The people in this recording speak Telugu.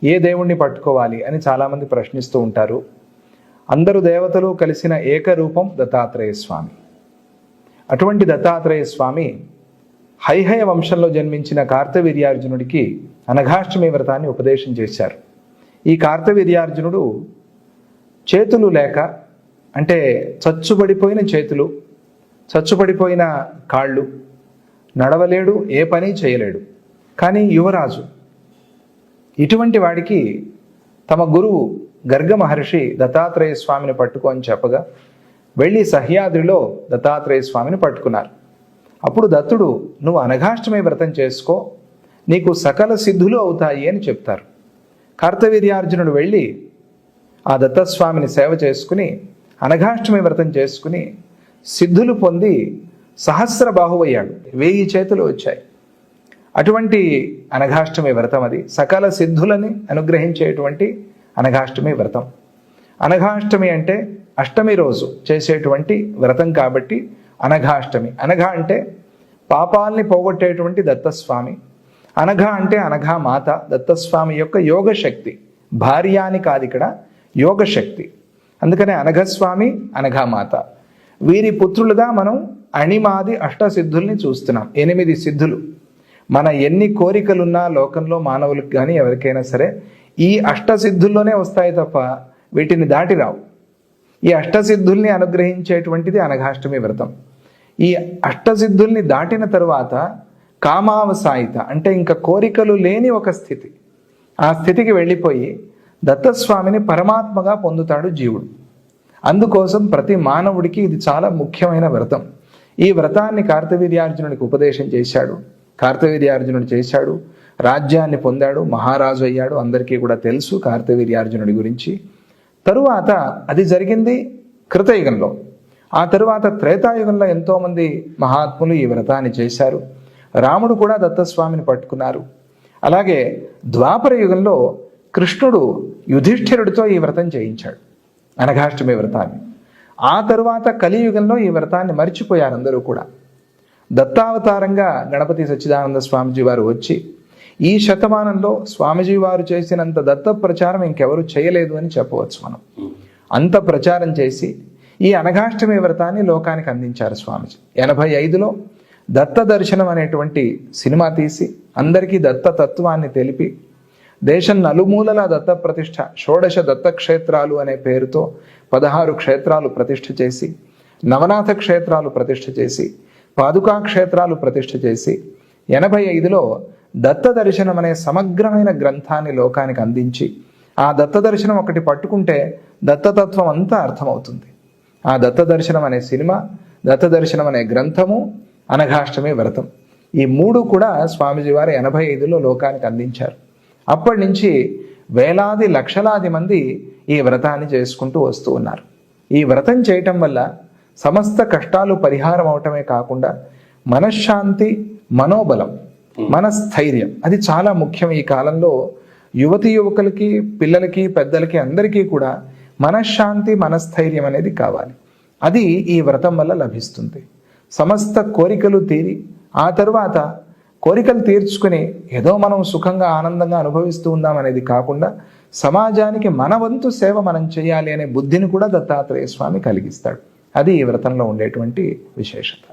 ఏ దేవుణ్ణి పట్టుకోవాలి అని చాలామంది ప్రశ్నిస్తూ ఉంటారు. అందరు దేవతలు కలిసిన ఏకరూపం దత్తాత్రేయ స్వామి. అటువంటి దత్తాత్రేయ స్వామి హైహయ వంశంలో జన్మించిన కార్తవీర్యార్జునుడికి అనఘాష్టమి వ్రతాన్ని ఉపదేశం చేశారు. ఈ కార్తవీర్యార్జునుడు చేతులు లేక, అంటే చచ్చుబడిపోయిన చేతులు, చచ్చుబడిపోయిన కాళ్ళు, నడవలేడు, ఏ పని చేయలేడు. కానీ యువరాజు. ఇటువంటి వాడికి తమ గురువు గర్గ మహర్షి దత్తాత్రేయ స్వామిని పట్టుకో అని చెప్పగా వెళ్ళి సహ్యాద్రిలో దత్తాత్రేయ స్వామిని పట్టుకున్నారు. అప్పుడు దత్తుడు, నువ్వు అనఘాష్టమి వ్రతం చేసుకో, నీకు సకల సిద్ధులు అవుతాయి అని చెప్తారు. కార్తవీర్యార్జునుడు వెళ్ళి ఆ దత్తస్వామిని సేవ చేసుకుని అనఘాష్టమి వ్రతం చేసుకుని సిద్ధులు పొంది సహస్ర బాహువయ్యాడు. 1000 చేతులు వచ్చాయి. అటువంటి అనఘాష్టమి వ్రతం అది. సకల సిద్ధులని అనుగ్రహించేటువంటి అనఘాష్టమి వ్రతం. అనఘాష్టమి అంటే అష్టమి రోజు చేసేటువంటి వ్రతం కాబట్టి అనఘాష్టమి. అనఘ అంటే పాపాల్ని పోగొట్టేటువంటి దత్తస్వామి. అనఘ అంటే అనఘా మాత, దత్తస్వామి యొక్క యోగశక్తి. భార్య అని కాదు, ఇక్కడ యోగశక్తి. అందుకనే అనఘస్వామి, అనఘామాత. వీరి పుత్రులుగా మనం అణిమాది అష్టసిద్ధుల్ని చూస్తున్నాం. 8 సిద్ధులు. మన ఎన్ని కోరికలున్నా లోకంలో మానవులకు కానీ ఎవరికైనా సరే ఈ అష్టసిద్ధుల్లోనే వస్తాయి తప్ప వీటిని దాటి రావు. ఈ అష్టసిద్ధుల్ని అనుగ్రహించేటువంటిది అనఘాష్టమి వ్రతం. ఈ అష్టసిద్ధుల్ని దాటిన తరువాత కామావసాయిత అంటే ఇంకా కోరికలు లేని ఒక స్థితి. ఆ స్థితికి వెళ్ళిపోయి దత్తస్వామిని పరమాత్మగా పొందుతాడు జీవుడు. అందుకోసం ప్రతి మానవుడికి ఇది చాలా ముఖ్యమైన వ్రతం. ఈ వ్రతాన్ని కార్తవీర్యార్జునుడికి ఉపదేశం చేశాడు. కార్తవీర్యార్జునుడు చేశాడు, రాజ్యాన్ని పొందాడు, మహారాజు అయ్యాడు. అందరికీ కూడా తెలుసు కార్తవీర్యార్జునుడి గురించి. తరువాత అది జరిగింది కృతయుగంలో. ఆ తరువాత త్రేతాయుగంలో ఎంతోమంది మహాత్ములు ఈ వ్రతాన్ని చేశారు. రాముడు కూడా దత్తస్వామిని పట్టుకున్నారు. అలాగే ద్వాపర యుగంలో కృష్ణుడు యుధిష్ఠిరుడితో ఈ వ్రతం చేయించాడు, అనఘాష్టమి వ్రతాన్ని. ఆ తరువాత కలియుగంలో ఈ వ్రతాన్ని మర్చిపోయారు అందరూ కూడా. దత్తావతారంగా గణపతి సచ్చిదానంద స్వామిజీ వారు వచ్చి ఈ శతమానంలో స్వామిజీ వారు చేసినంత దత్త ప్రచారం ఇంకెవరు చేయలేదు అని చెప్పవచ్చు మనం. అంత ప్రచారం చేసి ఈ అనఘాష్టమి వ్రతాన్ని లోకానికి అందించారు స్వామిజీ. 85లో దత్త దర్శనం అనేటువంటి సినిమా తీసి అందరికీ దత్త తత్వాన్ని తెలిపి దేశం నలుమూలల దత్త ప్రతిష్ఠ, 16 దత్తక్షేత్రాలు అనే పేరుతో 16 క్షేత్రాలు ప్రతిష్ఠ చేసి, నవనాథ క్షేత్రాలు ప్రతిష్ఠ చేసి, పాదుకా క్షేత్రాలు ప్రతిష్ఠ చేసి 85లో దత్త దర్శనం అనే సమగ్రమైన గ్రంథాన్ని లోకానికి అందించి, ఆ దత్త దర్శనం ఒకటి పట్టుకుంటే దత్తతత్వం అంతా అర్థమవుతుంది. ఆ దత్త దర్శనం అనే సినిమా, దత్త దర్శనం అనే గ్రంథము, అనఘాష్టమి వ్రతం, ఈ 3 కూడా స్వామిజీ వారు 85లో లోకానికి అందించారు. అప్పటి నుంచి వేలాది లక్షలాది మంది ఈ వ్రతాన్ని చేసుకుంటూ వస్తూ ఉన్నారు. ఈ వ్రతం చేయటం వల్ల సమస్త కష్టాలు పరిహారం అవటమే కాకుండా మనశ్శాంతి, మనోబలం, మనస్థైర్యం అది చాలా ముఖ్యం. ఈ కాలంలో యువతి యువకులకి, పిల్లలకి, పెద్దలకి అందరికీ కూడా మనశ్శాంతి, మనస్థైర్యం అనేది కావాలి. అది ఈ వ్రతం వల్ల లభిస్తుంది. సమస్త కోరికలు తీరి ఆ తరువాత కోరికలు తీర్చుకుని ఏదో మనం సుఖంగా ఆనందంగా అనుభవిస్తూ ఉందాం అనేది కాకుండా సమాజానికి మన వంతు సేవ మనం చేయాలి అనే బుద్ధిని కూడా దత్తాత్రేయ స్వామి కలిగిస్తాడు. అది ఈ వ్రతంలో ఉండేటువంటి విశేషత.